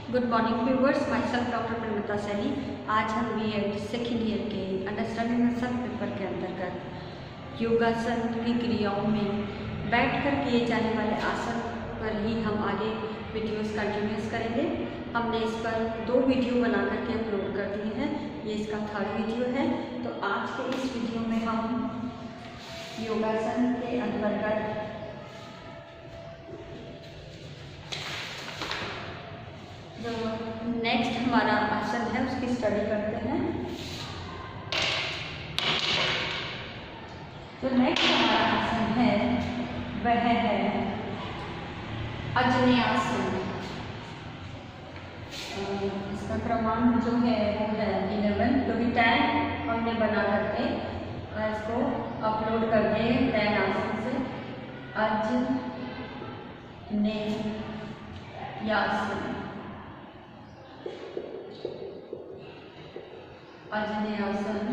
Good morning viewers, my self doctor परिमिता सैनी। आज हम बीएड सेकेंड ईयर के अंडरस्टैंडिंग द सेल्फ पेपर के अंतर्गत योगासन की क्रियाओं में बैठकर किए जाने वाले आसन पर ही हम आगे वीडियोस कंटिन्यूस करेंगे। हमने इस पर 2 वीडियो बना करके अपलोड कर दिए हैं, ये इसका 3rd वीडियो है। तो आज के इस वीडियो में हम योगासन के अंतर्गत जो नेक्स्ट हमारा आसन है उसकी स्टडी करते हैं। जो नेक्स्ट हमारा आसन है वह है अजनयासन। इसका क्रमांक जो है वो है 11, क्योंकि 10 हमने बना करके इसको अपलोड कर दिए 10 आसन से। अजनयासन,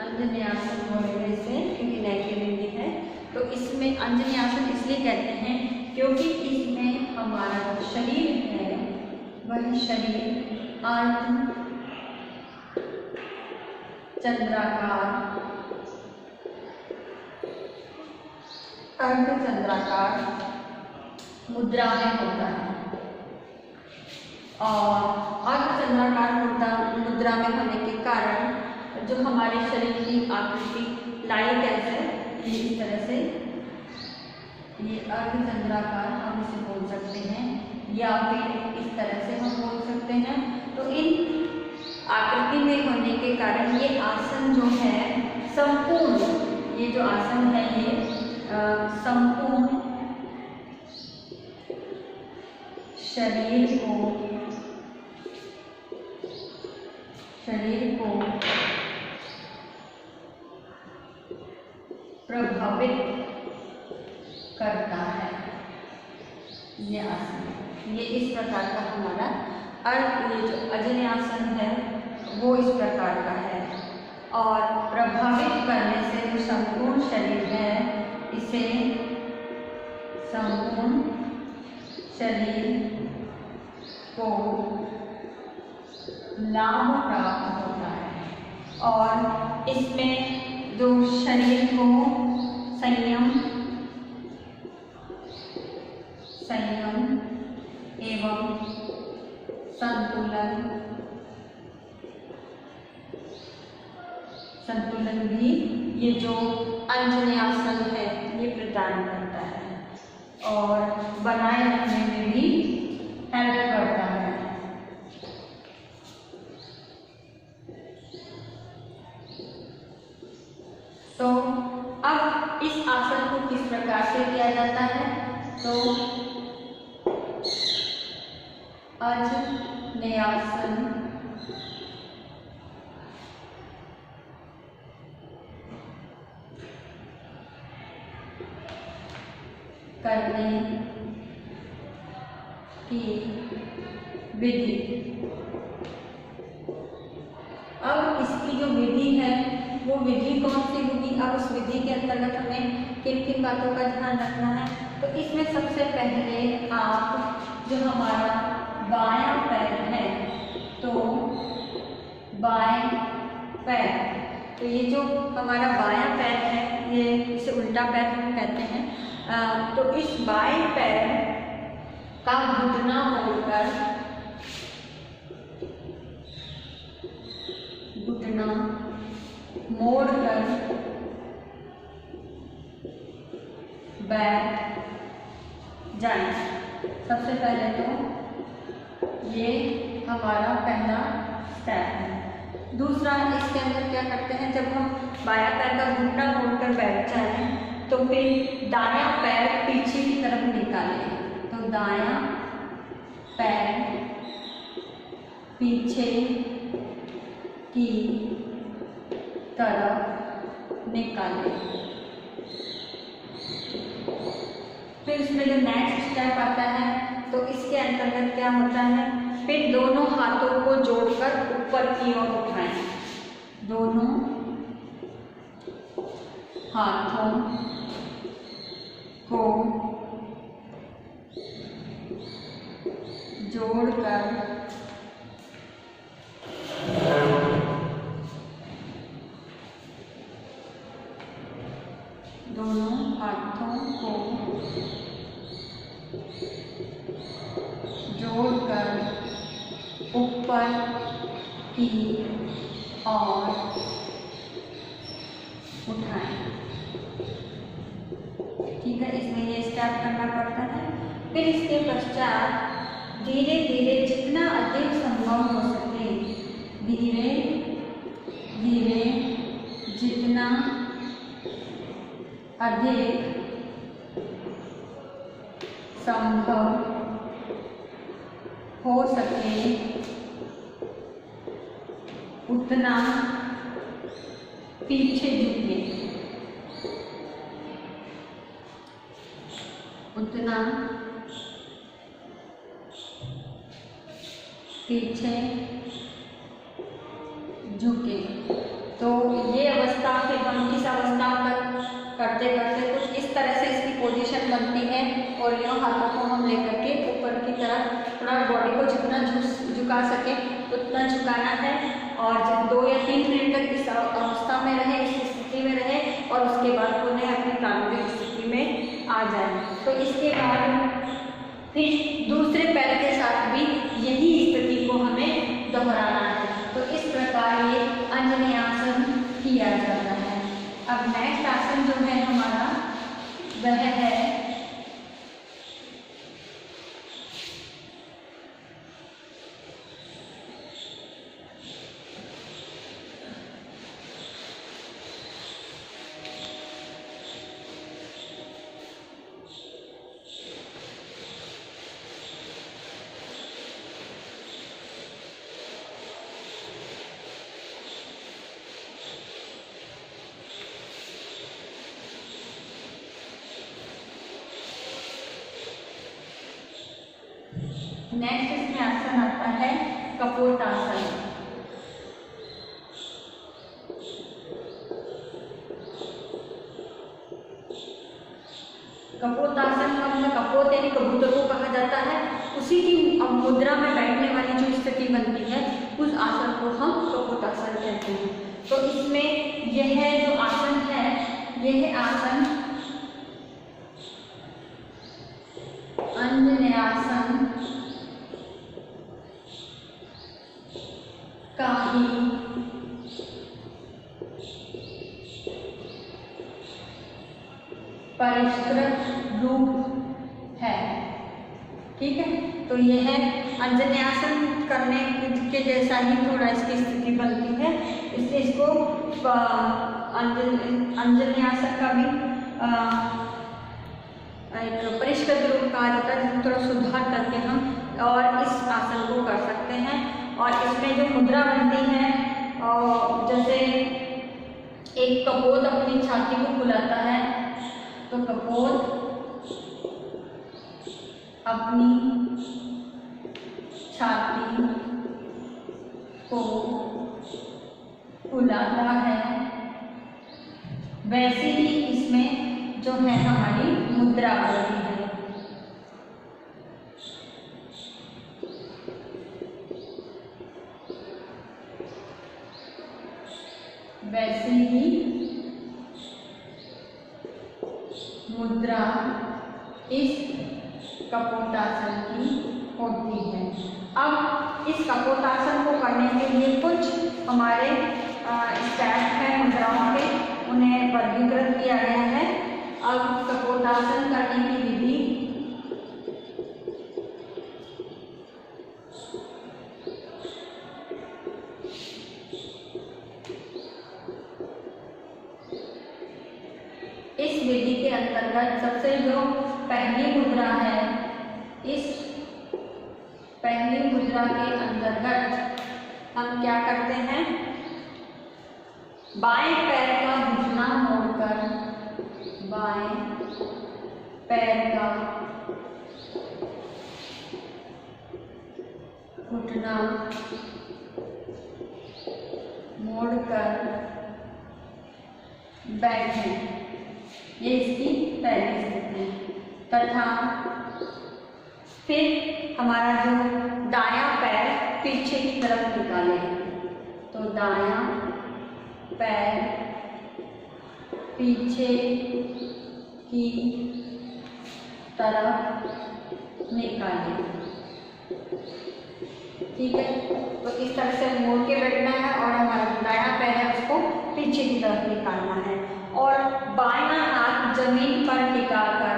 अंजन्यासन बोलने से क्योंकि नेगेटिव हिंदी है, तो इसमें अंजन्यासन इसलिए कहते हैं क्योंकि इसमें हमारा जो शरीर है वह शरीर अर्धचंद्राकार मुद्रा में होता है। और अर्धचंद्राकार मुद्रा में होने के कारण जो हमारे शरीर की आकृति लाइक ऐसे ये इस तरह से, ये अर्धचंद्राकार हम इसे बोल सकते हैं, या फिर इस तरह से हम बोल सकते हैं। तो इन आकृति में होने के कारण ये आसन जो है संपूर्ण, ये जो आसन है ये संपूर्ण शरीर को प्रभावित करता है। ये आसन ये इस प्रकार का हमारा ये जो अजनयासन है वो इस प्रकार का है। और प्रभावित करने से जो संपूर्ण शरीर है इसे संपूर्ण शरीर को लाभ प्राप्त होता है। और इसमें जो शरीर को संयम एवं संतुलन भी ये जो अंजन्यासन है ये प्रदान करता है और बनाए रखने में भी हेल्प करता है। तो अब इस आसन को किस प्रकार से किया जाता है, तो अजनयासन करने की विधि। अब इसकी जो विधि है वो विधि कौन सी होगी? अब उस विधि के अंतर्गत हमें किन किन बातों का ध्यान रखना है? तो इसमें सबसे पहले आप जो हमारा बायां पैर है, तो बाएं पैर, तो ये जो हमारा बायां पैर है ये इसे उल्टा पैर हम कहते हैं। तो इस बाएं पैर का घुटना मोड़कर बैठ जाए। सबसे पहले तो ये हमारा पहला स्टेप है। दूसरा, इसके अंदर क्या करते हैं, जब हम बायां पैर का घुटना मोड़कर बैठ जाए तो फिर दायां पैर पीछे की तरफ निकालें। तो दायां पैर पीछे की तरफ निकालें। फिर इसमें जो नेक्स्ट स्टेप आता है तो इसके अंतर्गत क्या होता है, फिर दोनों हाथों को जोड़कर ऊपर की ओर उठाएं। दोनों हाथों को जोड़कर दोनों हाथों को जोड़कर ऊपर की ओर उठाएं। ठीक है, इसमें ये स्टार्ट करना पड़ता है। फिर इसके पश्चात धीरे धीरे जितना अधिक संभव हो सके, धीरे धीरे जितना अधिक संभव हो सके उतना पीछे झुके, उतना पीछे झुके। तो ये अवस्था फिर हम किस अवस्था तक करते करते कुछ इस तरह से इसकी पोजीशन बनती है और इन हाथों को हम लेकर के ऊपर की तरफ थोड़ा बॉडी को जितना झुका सके उतना झुकाना है और जब 2 या 3 मिनट तक इस अवस्था में रहे, इस स्थिति में रहे और उसके बाद पुनः अपनी प्रारंभिक स्थिति में आ जाए। तो इसके बाद फिर दूसरे पैर के साथ भी यही स्थिति को हमें दोहराना है। तो इस प्रकार ये अंजनी आसन किया जाता है। अब नेक्स्ट आसन जो है हमारा वह है नेक्स्ट इसमें आसन आता है कपोतासन। कपोतासन का मतलब कपोत यानी कबूतर को कहा जाता है। उसी की मुद्रा में बैठने वाली जो स्थिति बनती है उस आसन को हम कपोतासन कहते हैं। तो इसमें यह जो आसन है यह आसन अंजन्यासन का ही परिष्कृत रूप है। ठीक है, तो यह अंजन्यासन करने के जैसा ही थोड़ा इसकी स्थिति बनती है, इसलिए इसको अंजन्यासन का भी एक परिष्कृत रूप कहा जाता है, जिसमें थोड़ा सुधार करके हम और इस आसन को कर सकते हैं। और इसमें जो मुद्रा बनती है जैसे एक कपोत अपनी छाती को फुलाता है, तो कपोत अपनी छाती को फुलाता है, वैसे ही इसमें जो है हमारी मुद्रा बनती है। वैसे ही मुद्रा इस कपोतासन की होती है। अब इस कपोतासन को करने के लिए कुछ हमारे स्टेप है मुद्राओं के, उन्हें वर्गीकृत किया गया है। अब कपोतासन करने की विधि इस विधि के अंतर्गत सबसे जो पहली मुद्रा है, इस पहली मुद्रा के अंतर्गत हम क्या करते हैं, बाएं पैर का घुटना मोड़कर बाएं पैर का घुटना मोड़कर बैठें। ये इसकी पहली स्थिति है। तथा फिर हमारा जो दायां पैर पीछे की तरफ निकाले, तो दायां पैर पीछे की तरफ निकाले। ठीक है, तो इस तरह से मोड़ के बैठना है और हमारा दायां पैर है उसको पीछे की तरफ निकालना है। और बायां हाथ जमीन पर टिकाकर,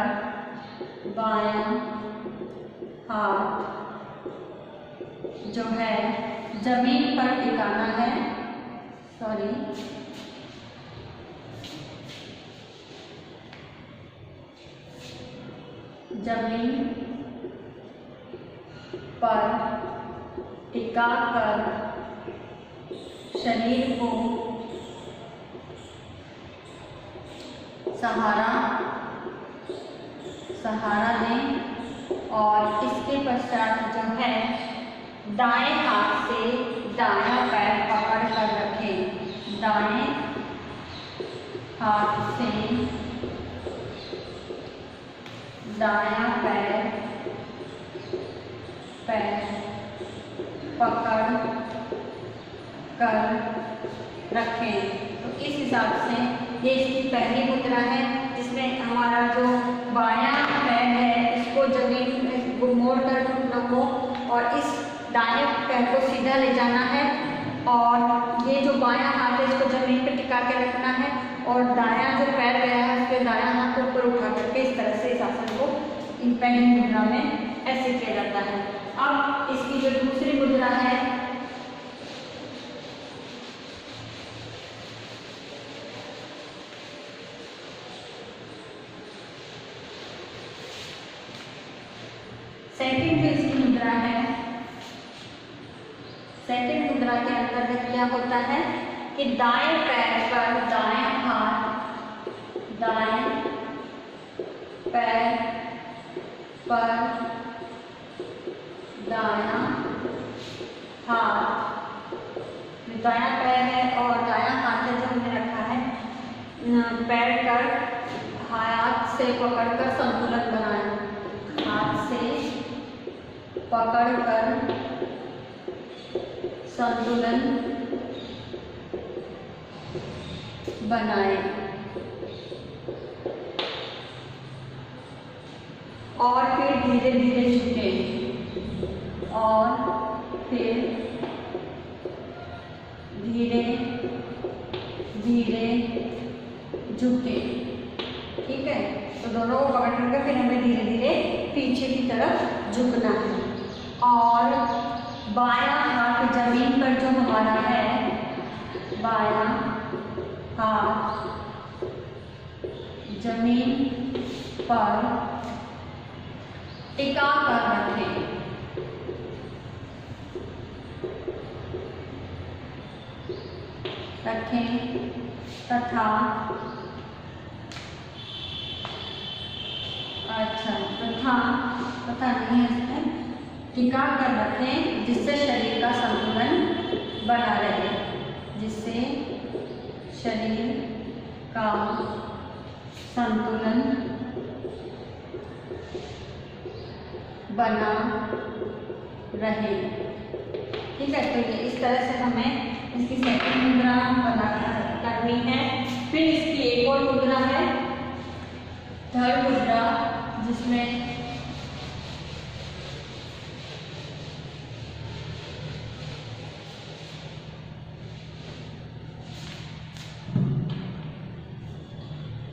बायां हाथ जो है जमीन पर टिकाना है, जमीन पर टिकाकर शरीर को सहारा दें और इसके पश्चात जो है दाएं हाथ से दायां पैर पकड़ कर रखें। दाएं हाथ से दायां पैर पकड़ कर रखें। तो इस हिसाब से ये इसकी पहली मुद्रा है, जिसमें हमारा जो बायां पैर है इसको जमीन को मोड़ कर घुटनों को और इस दाएं पैर को सीधा ले जाना है और ये जो बायां हाथ है इसको जमीन पर टिका के रखना है और दायां जो पैर गया है उसके दायां हाथ को ऊपर उठा करके इस तरह से इस आसन को इन पहली मुद्रा में ऐसे किया जाता है। अब इसकी जो दूसरी मुद्रा है सेकंड जो इसकी मुद्रा है, सेकंड मुद्रा के अंतर्गत क्या होता है कि दाएं पैर पर दायां हाथ, दाएं पैर पर दायां हाथ, दायां पैर है और दायां हाथ है जो हमने रखा है, पैर कर हाथ से पकड़कर संतुलन बनाना, हाथ से पकड़कर संतुलन बनाए और फिर धीरे धीरे झुके और फिर धीरे धीरे झुके। ठीक है, तो दोनों को पकड़ कर फिर हमें धीरे धीरे पीछे की तरफ झुकना है और बायां हाथ जमीन पर जो हमारा है, बायां हाथ जमीन पर टिका कर रखें तथा तथा नहीं है इसमें, टिका कर रखें जिससे शरीर का संतुलन बना रहे, जिससे शरीर का संतुलन बना रहे। ठीक है, तो ये इस तरह से हमें इसकी सेकंड मुद्रा करनी है। फिर इसकी एक और मुद्रा है, थर्ड मुद्रा, जिसमें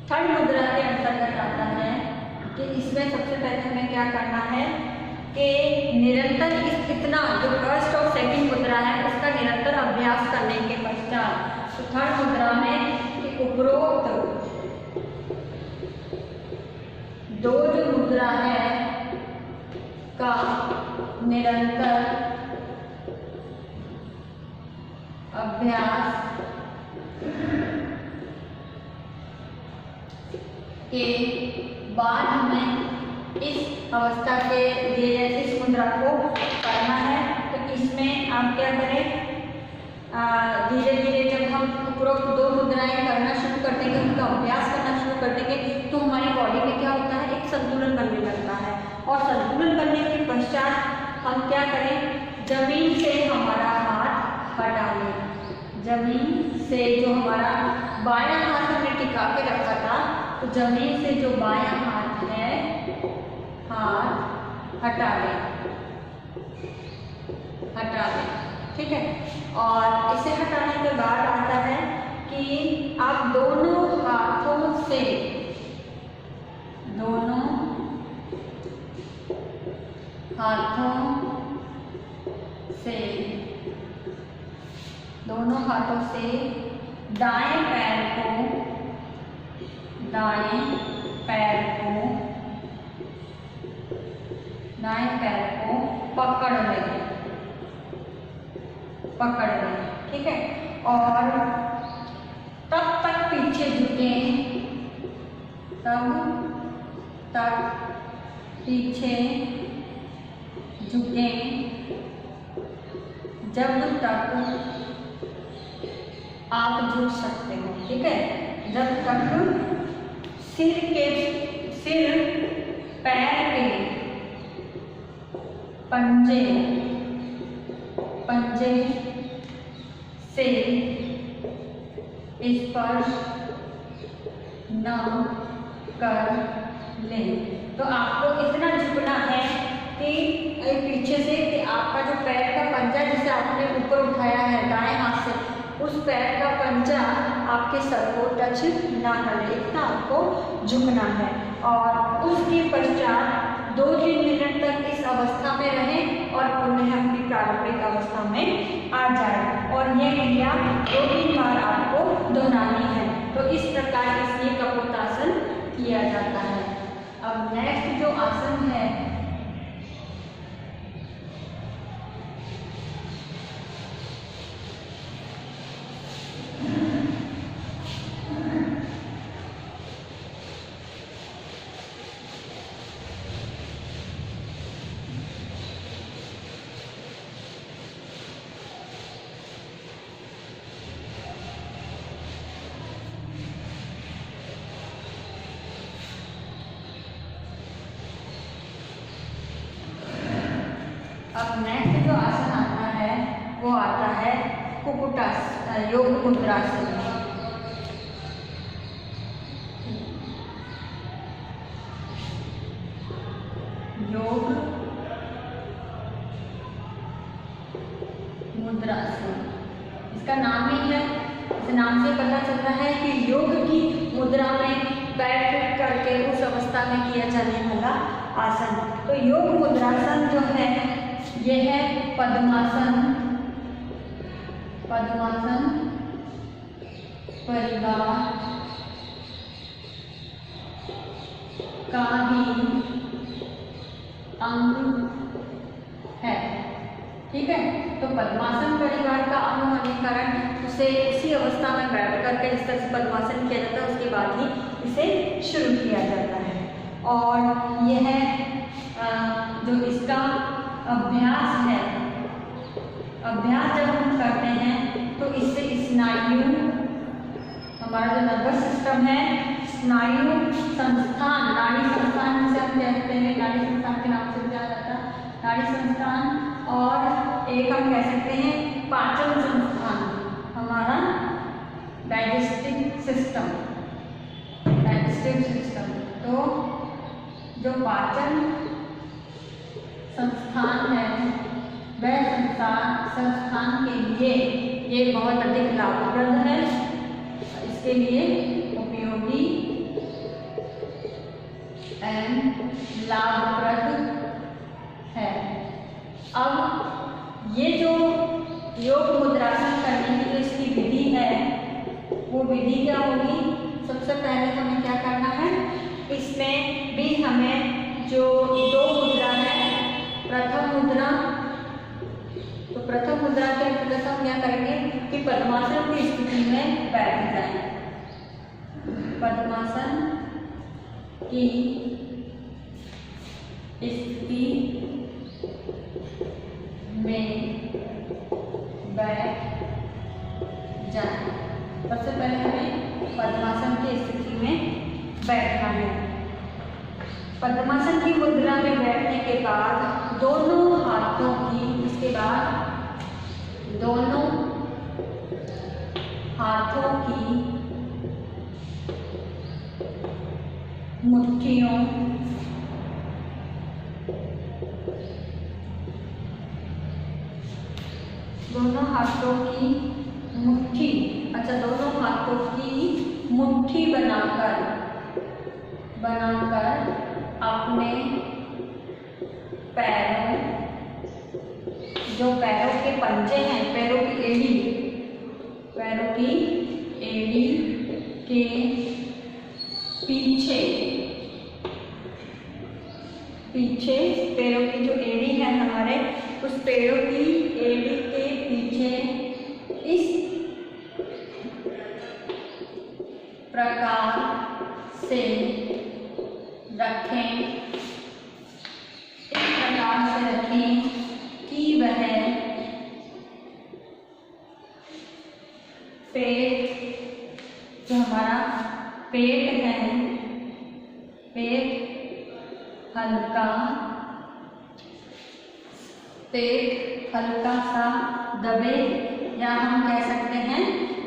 थर्ड मुद्रा के अंतर्गत आता है कि इसमें सबसे पहले हमें क्या करना है कि निरंतर इतना जो फर्स्ट और सेकंड मुद्रा है उसका निरंतर अभ्यास करने के पश्चात तो थर्ड मुद्रा में कि उपरोक्त दो जो मुद्रा है का निरंतर अभ्यास के बाद हमें इस अवस्था के लिए इस मुद्रा को करना है। तो इसमें आप क्या करें, धीरे धीरे जब हम उपरोक्त दो मुद्राएं करना शुरू कर देंगे, उनका अभ्यास करना शुरू कर देंगे, तो हमारी बॉडी में क्या होता है, एक संतुलन बनने लगता है और संतुलन बनने के पश्चात हम क्या करें, जमीन से हमारा हाथ हटा लें। जमीन से जो हमारा बायां हाथ हमने टिका के रखा था, तो जमीन से जो बायां हाथ है, हाथ हटा लें, हटा लें। ठीक है, और इसे हटाने के बाद आता है कि आप दोनों हाथों से, दोनों हाथों से, दोनों हाथों से दाएं पैर को, दाएं पैर को, दाएं पैर को पकड़ लें, पकड़ लें। ठीक है, और तब तक पीछे झुकें, तब तक पीछे झुकें जब तक आप झुक सकते हो। ठीक है, जब तक सिर पैर के पंजे से स्पर्श न कर लें। तो आपको इतना झुकना है कि पीछे से कि आपका जो पैर का पंजा जिसे आपने ऊपर उठाया है दाएं हाथ से, उस पैर का पंजा आपके सर को टच ना करे, इतना आपको झुकना है। और उसके पश्चात 2-3 मिनट तक इस अवस्था में रहें और पुनः अपनी प्रारंभिक अवस्था में आ जाए। और ये क्रिया 2-3 बार आपको दोहरानी है। तो इस प्रकार इसलिए कपोतासन किया जाता है। अब नेक्स्ट जो आसन है, अब नेक्स्ट जो आसन आता है वो आता है कुक्कुटासन, योग मुद्रासन। योग मुद्रासन, इसका नाम ही है, इस नाम से पता चलता है कि योग की मुद्रा में बैठ करके उस अवस्था में किया जाने वाला आसन। तो योग मुद्रासन जो है यह है पद्मासन, पद्मासन परिवार का ही अंग है। ठीक है, तो पद्मासन परिवार का अंग होने के कारण उसे इसी अवस्था में बैठ करके जिस तरह से पद्मासन किया जाता है उसके बाद ही इसे शुरू किया जाता है। और यह जो इसका अभ्यास है, अभ्यास जब हम करते हैं तो इससे स्नायु, हमारा जो नर्वस सिस्टम है, स्नायु संस्थान, नाड़ी संस्थान जिसे हम कहते हैं, नाड़ी संस्थान के नाम से भी जाना जाता है, नाड़ी संस्थान, और एक हम कह सकते हैं पाचन संस्थान, हमारा डाइजेस्टिव सिस्टम, डाइजेस्टिव सिस्टम। तो जो पाचन संस्थान है वह संस्थान के लिए ये बहुत अधिक लाभप्रद है, इसके लिए उपयोगी एवं लाभप्रद है। अब ये जो योग मुद्रासन करने की जो इसकी विधि है वो विधि क्या होगी, सबसे पहले हमें क्या करना है, इसमें भी हमें जो 2 मुद्रा है, प्रथम मुद्रा, तो प्रथम मुद्रा के अंतर्गत हम क्या करेंगे कि पद्मासन की स्थिति में बैठ जाएं। पद्मासन की स्थिति में बैठ जाएं। सबसे पहले हमें पद्मासन की स्थिति में बैठना है। पद्मासन की मुद्रा में बैठने के बाद दोनों हाथों हाथों की मुट्ठियों दोनों हाथों की मुट्ठी, अच्छा दोनों हाथों की मुट्ठी बनाकर अपने पैरों, जो पैरों के पंजे हैं, पैरों की एड़ी के पीछे पैरों की जो एड़ी है हमारे, उस पैरों की एड़ी के पीछे इस प्रकार से रखें, कि वह पेट, जो हमारा पेट है, पेट हल्का सा दबे, या हम कह सकते हैं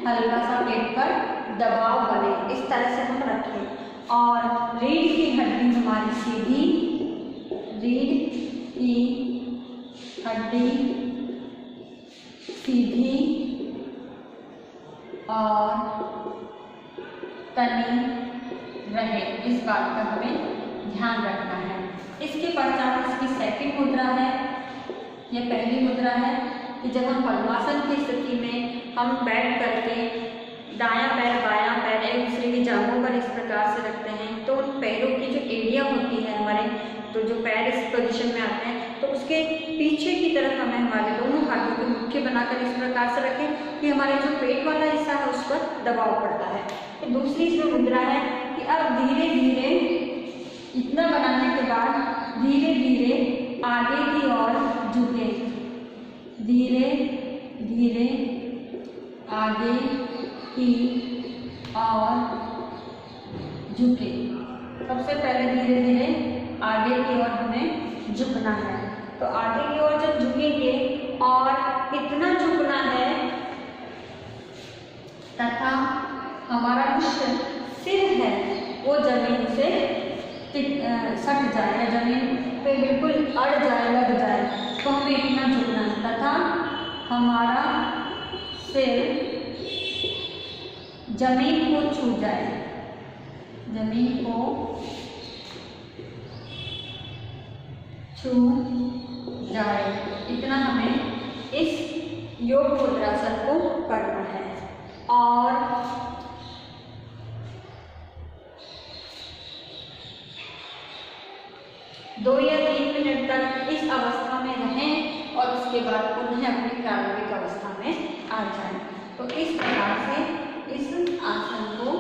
हल्का सा पेट पर दबाव बने, इस तरह से हम रखें। और रीढ़ की हड्डी हमारी सीधी, रीढ़ की हड्डी सीधी और तनी रहे, इस बात का हमें ध्यान रखना है। इसके पश्चात इसकी सेकंड मुद्रा है, यह पहली मुद्रा है कि जब हम पद्मासन की स्थिति में हम बैठ करके दायां पैर बायां पैर एक दूसरे की जांघों पर इस प्रकार से रखते हैं, तो उन पैरों की जो एड़ियां होती है हमारे, तो जो पैर इस पोजीशन में आते हैं, तो उसके पीछे की तरफ हमें हमारे दोनों हाथों की मुट्ठी बनाकर इस प्रकार से रखें कि हमारे जो पेट वाला हिस्सा है उस पर दबाव पड़ता है। तो दूसरी इसमें मुद्रा है कि अब धीरे धीरे इतना बनाने के बाद धीरे धीरे आगे की ओर झुके, धीरे धीरे आगे की ओर झुके। सबसे पहले धीरे धीरे आगे की ओर हमें झुकना है। तो आगे की ओर जब झुकेंगे और इतना झुकना है तथा हमारा जो सिर है वो जमीन से सट जाए, जमीन पे बिल्कुल अड़ जाए, लग जाए, तो हमें इतना झुकना है तथा हमारा सिर जमीन को छू जाए, जमीन को छू जाए, इतना हमें इस योग मुद्रासन को करना है। और 2 या 3 मिनट तक इस अवस्था में रहें और उसके बाद पुनः अपनी प्रारंभिक अवस्था में आ जाएं। तो इस प्रकार से इस आसन को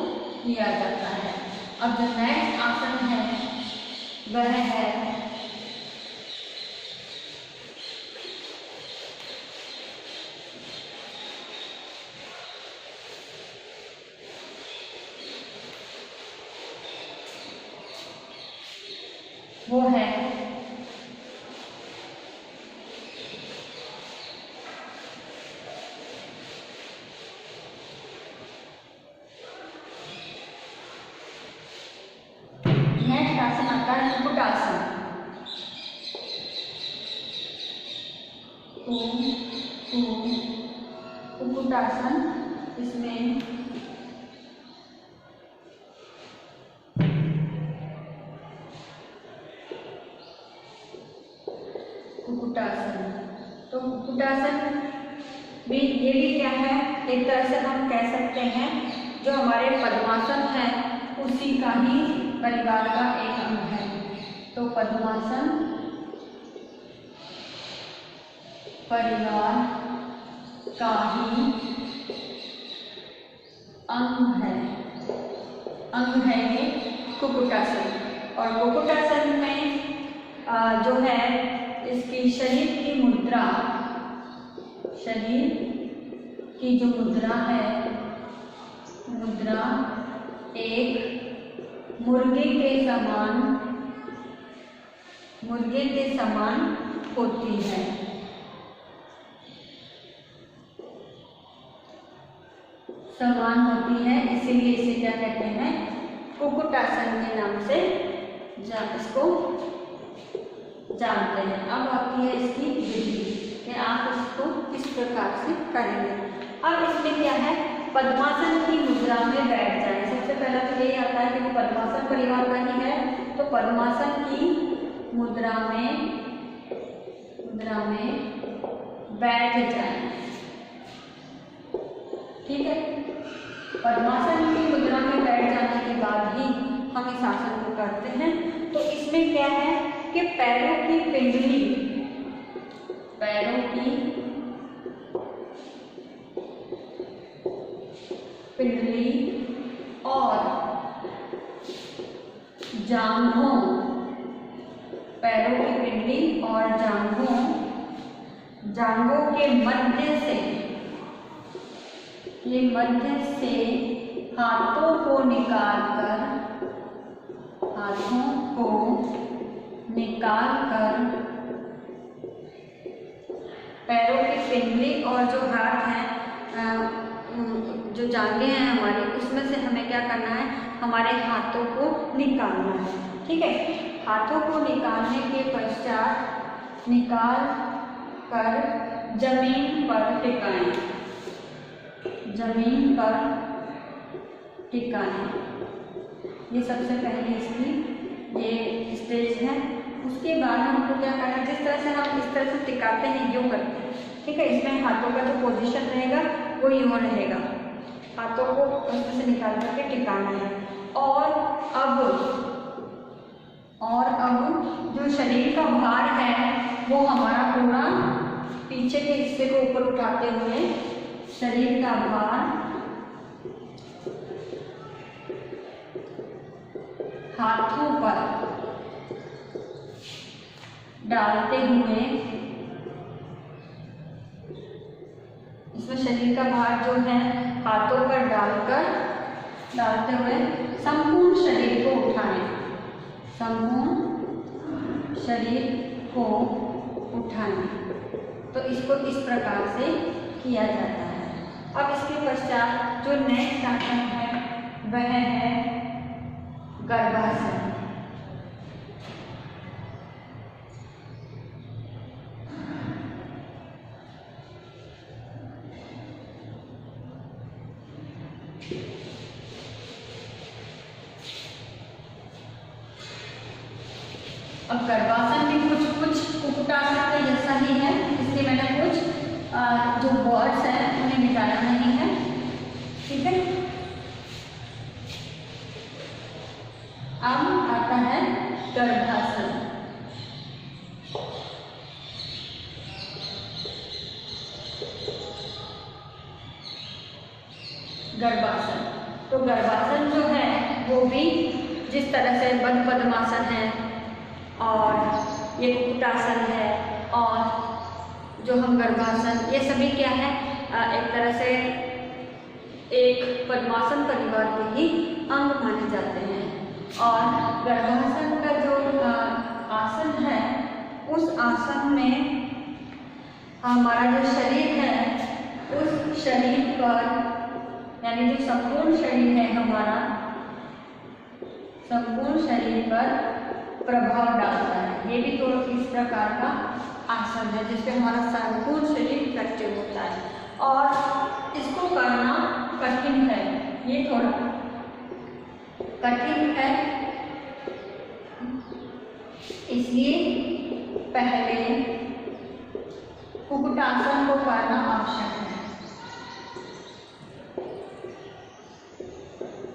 किया जाता है। अब जो नेक्स्ट आसन है वह है नेक्स्ट आसन आता है कुक्कुटासन। कुक्कुटासन, इसमें कुक्कुटासन, तो कुक्कुटासन भी ये भी क्या है, एक तरह से हम कह सकते हैं जो हमारे पद्मासन है उसी का ही परिवार का एक अंग है। तो पद्मासन परिवार का ही अंग है ये कुक्कुटासन। और कुक्कुटासन में जो है इसकी शरीर की मुद्रा, शरीर की जो मुद्रा है, मुद्रा एक मुर्गे के समान होती है। समान होती है, इसीलिए इसे क्या कहते हैं, कुक्कुटासन के नाम से इसको जानते हैं। अब आती है इसकी विधि कि आप इसको किस प्रकार से करेंगे। अब इसमें क्या है, पद्मासन की मुद्रा में बैठ जाए। सबसे पहला तो यही आता है कि पद्मासन परिवार का ही है, तो पद्मासन की मुद्रा में बैठ जाए। ठीक है, पद्मासन की मुद्रा में बैठ जाने के बाद ही हम इस आसन को करते हैं। तो इसमें क्या है कि पैरों की पिंडली और जांघों, पैरों की पिंडली और जांघों के मध्य से हाथों को निकालकर पैरों की पिंडली और जो हाथ हैं, जो जांघें हैं हमारी, उसमें से हमें क्या करना है, हमारे हाथों को निकालना है। ठीक है, हाथों को निकालने के पश्चात निकाल कर जमीन पर टिकाएं। ये सबसे पहले इसकी ये स्टेज है। उसके बाद हमको क्या करना है, जिस तरह से हम इस तरह से टिकाते हैं, यूँ करते हैं। ठीक है, इसमें हाथों का जो पोजीशन रहेगा वो यूँ रहेगा, हाथों को उसमें से निकाल करके टिकाना है। और अब जो शरीर का भार है वो हमारा पूरा पीछे के हिस्से को ऊपर उठाते हुए शरीर का भार हाथों पर डालते हुए, इसमें शरीर का भार जो है हाथों पर डालते हुए संपूर्ण शरीर को उठाएं। तो इसको इस प्रकार से किया जाता है। अब इसके पश्चात जो नेक्स्ट आसन है वह है गर्भासन। अब गर्भासन भी कुछ कुक्कुटासन के जैसा ही है, इसलिए मैंने कुछ जो वर्ड्स हैं उन्हें मिटाया नहीं है। ठीक है, अब आता है गर्भासन। तो गर्भासन जो है वो भी जिस तरह से बद्ध पद्मासन है और ये कुक्कुटासन है और जो हम गर्भासन, ये सभी क्या है, एक तरह से एक पद्मासन परिवार के ही अंग माने जाते हैं। और गर्भासन का जो आसन है, उस आसन में हमारा जो शरीर है, उस शरीर पर, यानी जो संपूर्ण शरीर है हमारा, संपूर्ण शरीर पर प्रभाव डालता है। ये भी तो इस प्रकार का आसन है जिसमें हमारा संपूर्ण शरीर फ्लेक्सिबल होता है और इसको करना कठिन है। ये थोड़ा कठिन है, इसलिए पहले कुक्कुटासन को करना आवश्यक है।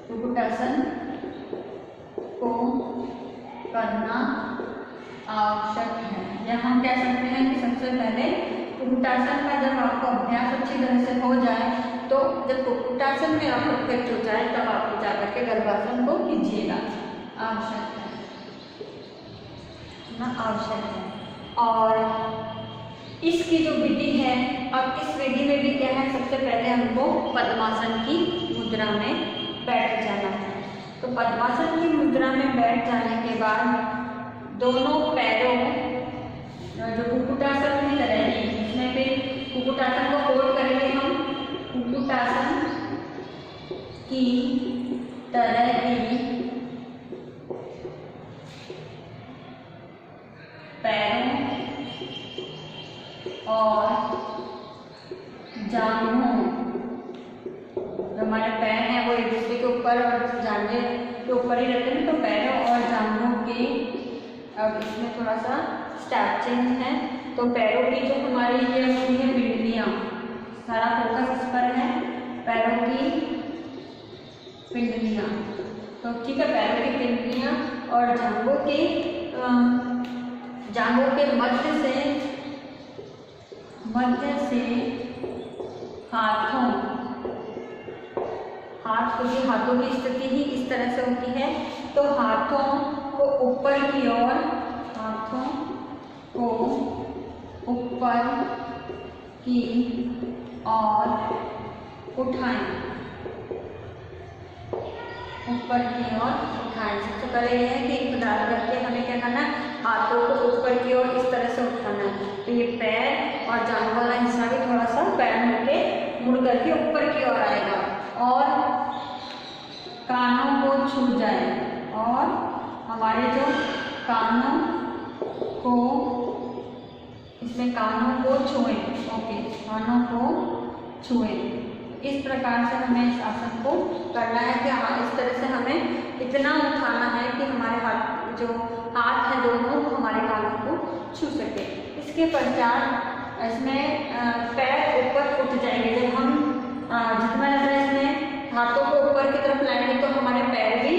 कुक्कुटासन को करना आवश्यक है, या हम कह सकते हैं कि सबसे पहले कुक्कुटासन का जब आपको अभ्यास अच्छी तरह से हो जाए, तो जब कुक्कुटासन में आप परफेक्ट हो जाए तब आप जाकर के गर्भासन को कीजिएगा। आवश्यक है ना, आवश्यक है। और इसकी जो विधि है, अब इस विधि में भी क्या है, सबसे पहले हमको पद्मासन की मुद्रा में बैठ जाना है। तो पद्मासन की मुद्रा में बैठ जाने के बाद दोनों पैरों, जो कुक्कुटासन की तरह है, इसमें भी कुक्कुटासन को होल्ड करेंगे हम, कुक्कुटासन और जांघों, हमारे पैर हैं वो एक दूसरे के ऊपर और जांघे के ऊपर ही रहते हैं, तो पैरों और जांघों के, अब इसमें थोड़ा सा स्टेप चेंज है, तो पैरों की जो हमारी ये होती है पिंडलियाँ, सारा फोकस इस पर है, पैरों की पिंडलियाँ, तो ठीक है, पैरों की पिंडलियाँ और जांघों के मध्य से हाथों की स्थिति ही इस तरह से होती है, तो हाथों को ऊपर की ओर उठाएं, सबसे पहले यह है कि एक डाल करके हमें क्या करना है, हाथों को ऊपर की ओर इस तरह से उठाना है, तो ये पैर और जांघ वाला हिस्सा भी थोड़ा सा पैर मुड़ करके ऊपर की ओर आएगा, और कानों को छू जाए, और हमारे जो कानों को छुएं, ओके, कानों को छुएं। इस प्रकार से हमें इस आसन को करना है कि इस तरह से हमें इतना उठाना है कि हमारे हाथ है दोनों हमारे कानों को छू सके। इसके पश्चात इसमें पैर ऊपर उठ जाएंगे, जब हम जितना ज़्यादा इसमें हाथों को ऊपर की तरफ लाएंगे तो हमारे पैर भी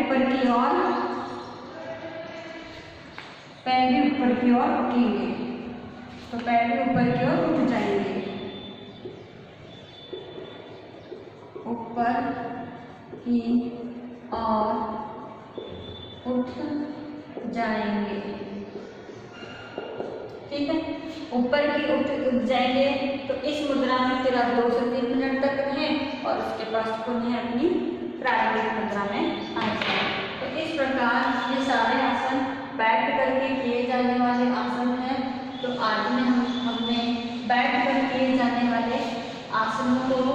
ऊपर की ओर उठेंगे, तो पैर भी ऊपर की ओर उठ जाएंगे, ऊपर की ओर उठ जाएंगे, ठीक है, ऊपर की उठ जाएंगे। तो इस मुद्रा में फिर आप 2 से 3 मिनट तक रहें और उसके बाद पुनः अपनी प्रारंभिक मुद्रा में आ जाए। तो इस प्रकार ये सारे आसन बैठ करके किए जाने वाले आसन हैं। तो आज में हमने बैठ कर किए जाने वाले आसनों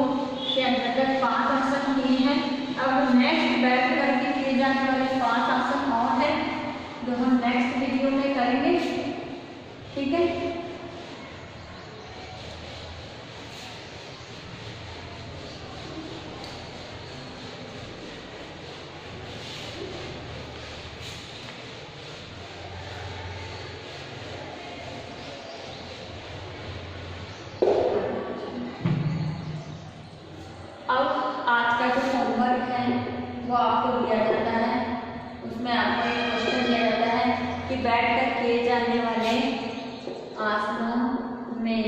के अंतर्गत 5 आसन किए हैं। अब नेक्स्ट बैठ करके किए जाने वाले 5 आसन और हैं जो हम नेक्स्ट वीडियो में करेंगे, ठीक है। अब आज का जो होमवर्क है वो आपको दिया जाता है, उसमें आपको एक क्वेश्चन दिया जाता है कि बैठकर किए जाने वाले आसनों में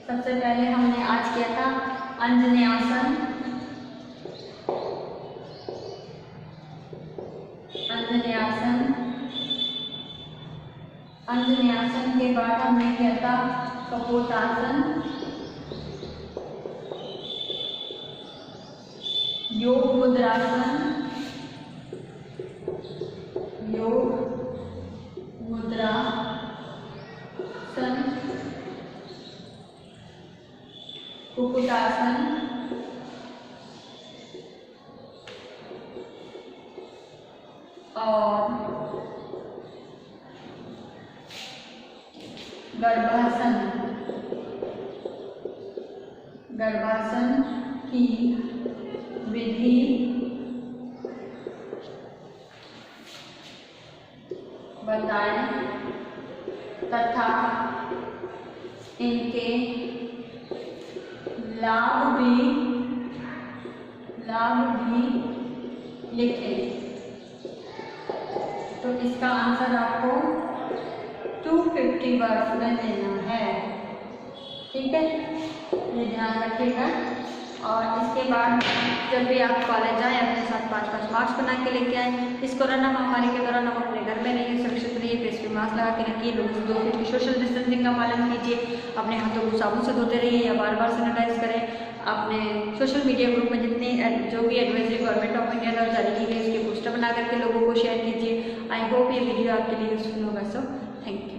सबसे पहले हमने आज किया था अंजनेयासन। अंजनेयासन के बाद हमने किया था कपोतासन, योग मुद्रासन, कुक्कुटासन, और गर्भासन की विधि बताएं तथा इनके लाभ भी लिखें। तो इसका आंसर आपको 250 वर्ड्स में देना है, ठीक है, ये ध्यान रखिएगा। और इसके बाद जब भी आप कॉलेज आए अपने साथ 5-5 मार्क्स बना के लेके आए। इस कोरोना महामारी के दौरान आप अपने घर में रहिए, सुरक्षित रहिए, फेस पे मास्क लगा के रखिए, लोगों से 2 फीट की सोशल डिस्टेंसिंग का पालन कीजिए, अपने हाथों को साबुन से धोते रहिए या बार-बार सैनिटाइज करें। अपने सोशल मीडिया ग्रुप में जितनी जो भी एडवाइजरी गवर्नमेंट ऑफ इंडिया द्वारा जारी की गई उसके पोस्टर बना करके लोगों को शेयर कीजिए। आई होप ये वीडियो आपके लिए यूजफुल होगा। So thank you.